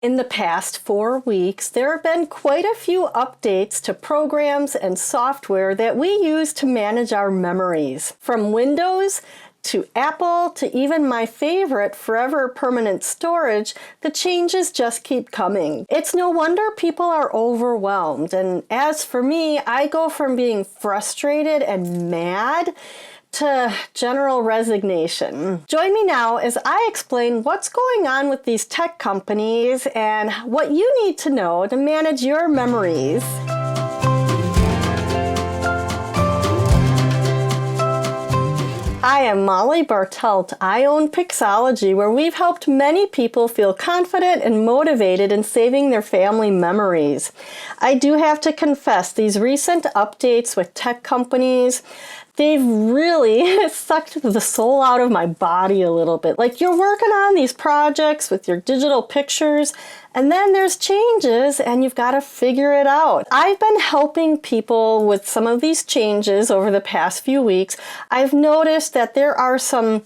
In the past 4 weeks, there have been quite a few updates to programs and software that we use to manage our memories. From Windows to Apple to even my favorite, Forever Permanent Storage, the changes just keep coming. It's no wonder people are overwhelmed. And as for me, I go from being frustrated and mad to general resignation. Join me now as I explain what's going on with these tech companies and what you need to know to manage your memories. I am Molly Bartelt. I own Pixologie, where we've helped many people feel confident and motivated in saving their family memories. I do have to confess, these recent updates with tech companies, they've really sucked the soul out of my body a little bit. Like, you're working on these projects with your digital pictures, and then there's changes and you've got to figure it out. I've been helping people with some of these changes over the past few weeks. I've noticed that there are some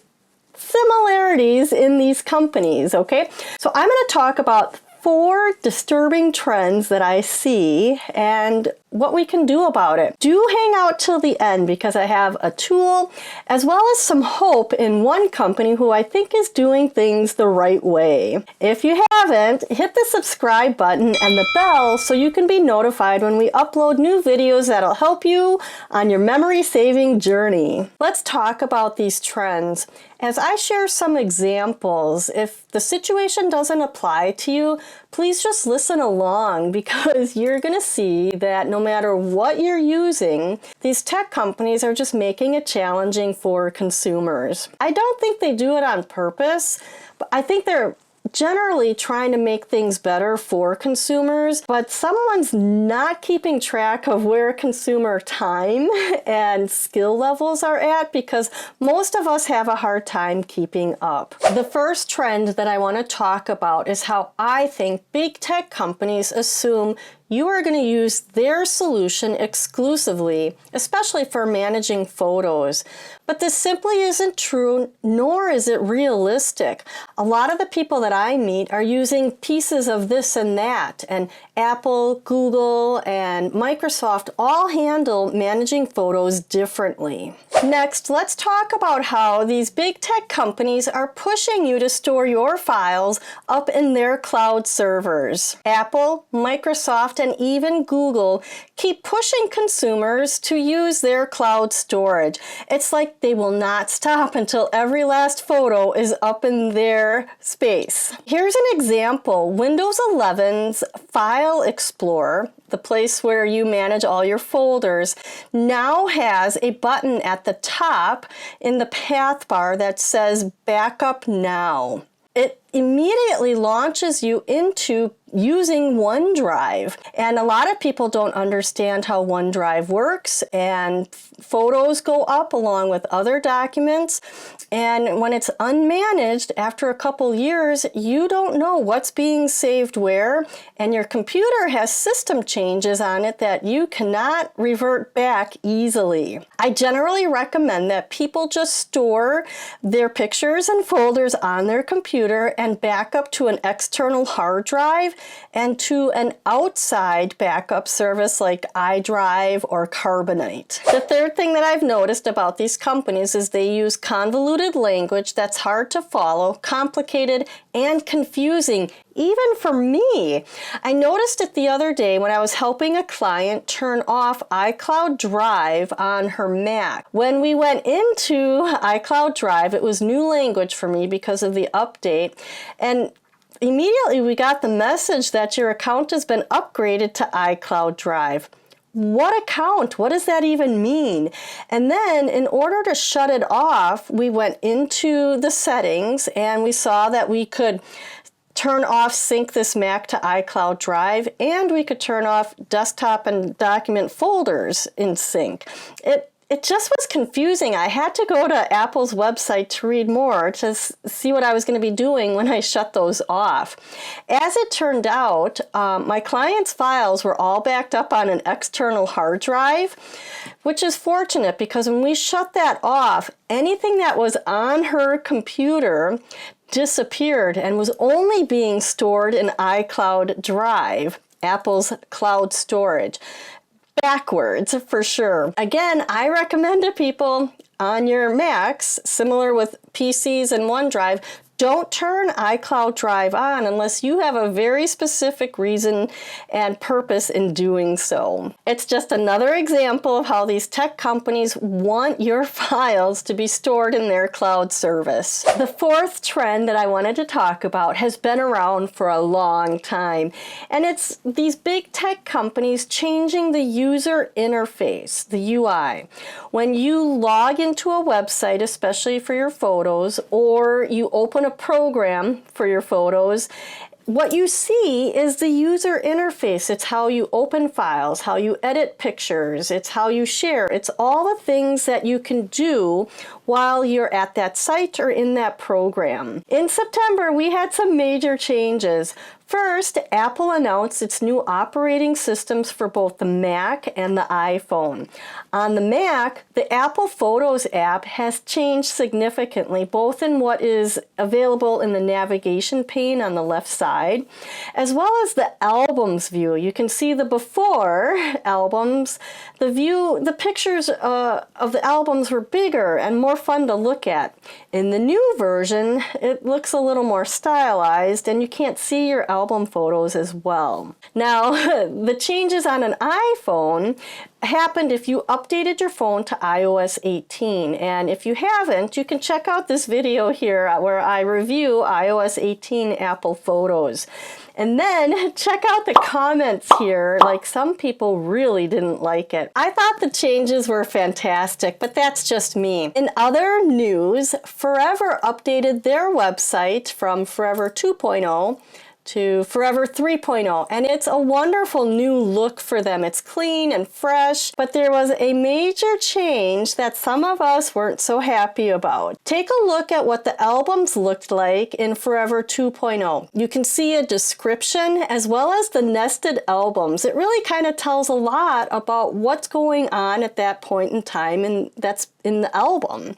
similarities in these companies, okay? So I'm going to talk about 4 disturbing trends that I see and what we can do about it. Do hang out till the end because I have a tool as well as some hope in one company who I think is doing things the right way. If you haven't, hit the subscribe button and the bell so you can be notified when we upload new videos that'll help you on your memory saving journey. Let's talk about these trends. As I share some examples, if the situation doesn't apply to you, please just listen along because you're going to see that no matter what you're using, these tech companies are just making it challenging for consumers. I don't think they do it on purpose, but I think they're generally trying to make things better for consumers, but someone's not keeping track of where consumer time and skill levels are at because most of us have a hard time keeping up. The first trend that I want to talk about is how I think big tech companies assume you are going to use their solution exclusively, especially for managing photos. But this simply isn't true, nor is it realistic. A lot of the people that I meet are using pieces of this and that, and Apple, Google, and Microsoft all handle managing photos differently. Next, let's talk about how these big tech companies are pushing you to store your files up in their cloud servers. Apple, Microsoft, and even Google keep pushing consumers to use their cloud storage. It's like they will not stop until every last photo is up in their space. Here's an example. Windows 11's File Explorer, the place where you manage all your folders, now has a button at the top in the path bar that says Backup Now. It immediately launches you into using OneDrive. And a lot of people don't understand how OneDrive works, and photos go up along with other documents. And when it's unmanaged, after a couple years, you don't know what's being saved where, and your computer has system changes on it that you cannot revert back easily. I generally recommend that people just store their pictures and folders on their computer and back up to an external hard drive and to an outside backup service like iDrive or Carbonite. The third thing that I've noticed about these companies is they use convoluted language that's hard to follow, complicated, and confusing, even for me. I noticed it the other day when I was helping a client turn off iCloud Drive on her Mac. When we went into iCloud Drive, it was new language for me because of the update, and immediately we got the message that your account has been upgraded to iCloud Drive. What account? What does that even mean? And then in order to shut it off, we went into the settings and we saw that we could turn off Sync This Mac to iCloud Drive, and we could turn off desktop and document folders in sync. It just was confusing. I had to go to Apple's website to read more to see what I was going to be doing when I shut those off. As it turned out, my client's files were all backed up on an external hard drive, which is fortunate because when we shut that off, anything that was on her computer disappeared and was only being stored in iCloud Drive, Apple's cloud storage. Backwards, for sure. Again, I recommend to people on your Macs, similar with PCs and OneDrive, don't turn iCloud Drive on unless you have a very specific reason and purpose in doing so. It's just another example of how these tech companies want your files to be stored in their cloud service. The fourth trend that I wanted to talk about has been around for a long time, and it's these big tech companies changing the user interface, the UI. When you log into a website, especially for your photos, or you open a program for your photos, what you see is the user interface. It's how you open files, how you edit pictures, it's how you share. It's all the things that you can do while you're at that site or in that program. In September, we had some major changes. First, Apple announced its new operating systems for both the Mac and the iPhone. On the Mac, the Apple Photos app has changed significantly, both in what is available in the navigation pane on the left side, as well as the albums view. You can see the before albums. The pictures of the albums were bigger and more fun to look at. In the new version, it looks a little more stylized, and you can't see your album photos as well. Now, the changes on an iPhone happened if you updated your phone to iOS 18. And if you haven't, you can check out this video here where I review iOS 18 Apple Photos. And then check out the comments here. Like, some people really didn't like it. I thought the changes were fantastic, but that's just me. In other news, Forever updated their website from Forever 2.0 to Forever 3.0, and it's a wonderful new look for them. It's clean and fresh, but there was a major change that some of us weren't so happy about. Take a look at what the albums looked like in Forever 2.0. You can see a description as well as the nested albums. It really kind of tells a lot about what's going on at that point in time, and that's in the album.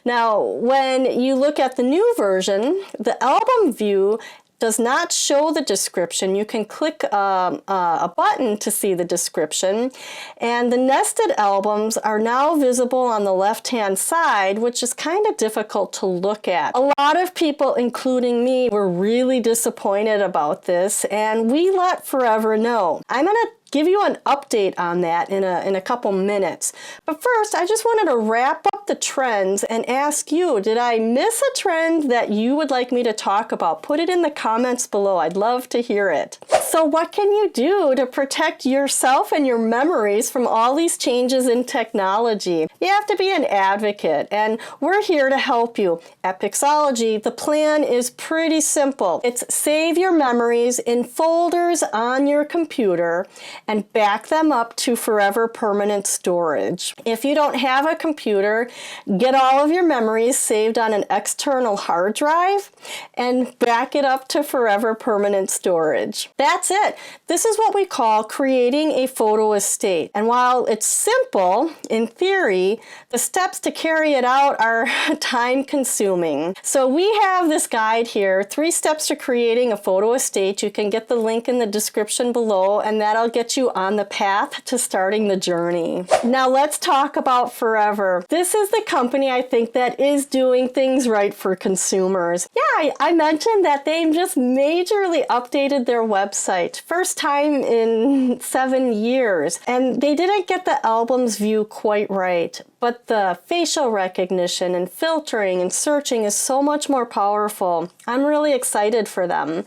Now, when you look at the new version, the album view does not show the description. You can click a button to see the description, and the nested albums are now visible on the left-hand side, which is kind of difficult to look at. A lot of people, including me, were really disappointed about this, and we let Forever know. I'm going to give you an update on that in a couple minutes. But first, I just wanted to wrap up the trends and ask you, did I miss a trend that you would like me to talk about? Put it in the comments below. I'd love to hear it. So what can you do to protect yourself and your memories from all these changes in technology? You have to be an advocate, and we're here to help you. At Pixologie, the plan is pretty simple. It's save your memories in folders on your computer and back them up to forever permanent storage. If you don't have a computer, get all of your memories saved on an external hard drive and back it up to forever permanent storage. That's it. This is what we call creating a photo estate. And while it's simple, in theory, the steps to carry it out are time consuming. So we have this guide here, 3 steps to creating a photo estate. You can get the link in the description below, and that'll get you on the path to starting the journey. Now let's talk about Forever. This is the company I think that is doing things right for consumers. Yeah, I mentioned that they just majorly updated their website. First time in 7 years. And they didn't get the albums view quite right. But the facial recognition and filtering and searching is so much more powerful. I'm really excited for them.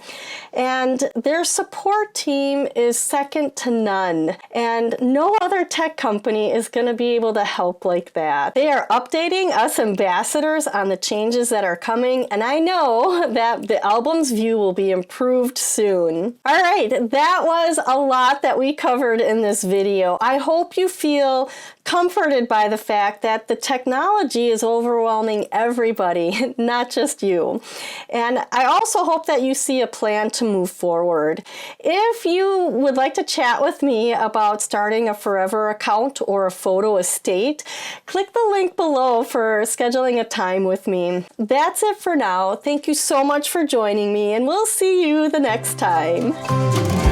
And their support team is second to none. And no other tech company is going to be able to help like that. They are updating us ambassadors on the changes that are coming, and I know that the albums view will be improved soon. All right, that was a lot that we covered in this video. I hope you feel comforted by the fact that the technology is overwhelming everybody, not just you. And I also hope that you see a plan to move forward. If you would like to chat with me about starting a Forever account or a photo estate, click the link below for scheduling a time with me. That's it for now. Thank you so much for joining me, and we'll see you the next time.